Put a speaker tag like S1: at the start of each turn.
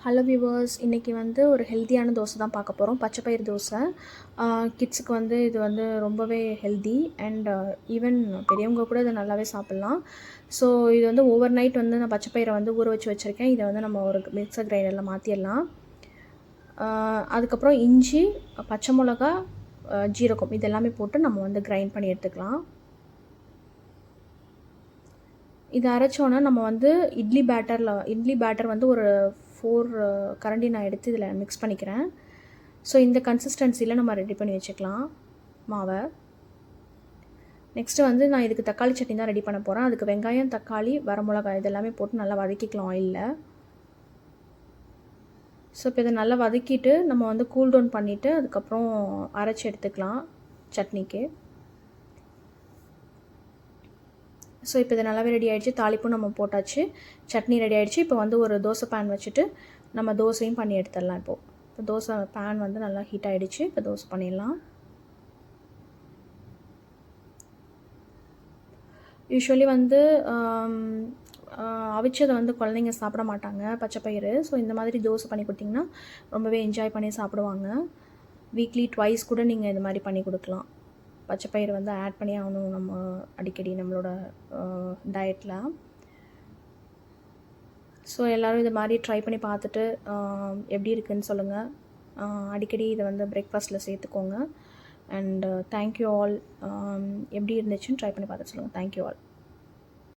S1: Hello viewers, இன்றைக்கி வந்து ஒரு ஹெல்த்தியான தோசை தான் பார்க்க போகிறோம். பச்சைப்பயிறு தோசை. கிட்ஸுக்கு வந்து இது வந்து ரொம்பவே ஹெல்தி அண்ட் ஈவன் பெரியவங்க கூட இதை நல்லாவே சாப்பிட்லாம். ஸோ இது வந்து ஓவர் நைட் வந்து நான் பச்சைப்பயிரை வந்து ஊற வச்சு வச்சுருக்கேன். இதை வந்து நம்ம ஒரு மிக்சர் கிரைண்டரில் மாற்றிடலாம். அதுக்கப்புறம் இஞ்சி, பச்சை மிளகா, ஜீரகம் இது எல்லாமே போட்டு நம்ம வந்து கிரைண்ட் பண்ணி எடுத்துக்கலாம். இதை அரைச்சோன்னா நம்ம வந்து இட்லி பேட்டர் வந்து ஒரு 4 கரண்டி நான் எடுத்து இதில் மிக்ஸ் பண்ணிக்கிறேன். ஸோ இந்த கன்சிஸ்டன்சியில் நம்ம ரெடி பண்ணி வச்சுக்கலாம் மாவை. நெக்ஸ்ட்டு வந்து நான் இதுக்கு தக்காளி சட்னி தான் ரெடி பண்ண போகிறேன். அதுக்கு வெங்காயம், தக்காளி, வரமிளகாய் இதெல்லாமே போட்டு நல்லா வதக்கிக்கலாம் ஆயிலில். ஸோ இப்போ இதை நல்லா வதக்கிட்டு நம்ம வந்து கூல் டவுன் பண்ணிவிட்டு அதுக்கப்புறம் அரைச்சி எடுத்துக்கலாம் சட்னிக்கு. ஸோ இப்போ இது நல்லாவே ரெடி ஆகிடுச்சு. தாளிப்பும் நம்ம போட்டாச்சு, சட்னி ரெடி ஆகிடுச்சு. இப்போ வந்து ஒரு தோசை பேன் வச்சுட்டு நம்ம தோசையும் பண்ணி எடுத்துடலாம். இப்போ தோசை பேன் வந்து நல்லா ஹீட் ஆகிடுச்சு. இப்போ தோசை பண்ணிடலாம். யூஸ்வலி வந்து அவிச்சதை வந்து குழந்தைங்க சாப்பிட மாட்டாங்க பச்சைப்பயிறு. ஸோ இந்த மாதிரி தோசை பண்ணி கொடுத்திங்கன்னா ரொம்பவே என்ஜாய் பண்ணி சாப்பிடுவாங்க. வீக்லி ட்வைஸ் கூட நீங்கள் இது மாதிரி பண்ணி கொடுக்கலாம். பச்சைப்பயிறு வந்து ஆட் பண்ணி ஆகணும் நம்ம அடிக்கடி நம்மளோட டயட்டில். ஸோ எல்லோரும் இது மாதிரி ட்ரை பண்ணி பார்த்துட்டு எப்படி இருக்குதுன்னு சொல்லுங்கள். அடிக்கடி இதை வந்து பிரேக்ஃபாஸ்ட்டில் சேர்த்துக்கோங்க. And thank you all. எப்படி இருந்துச்சுன்னு ட்ரை பண்ணி பார்த்துட்டு சொல்லுங்கள். Thank you all.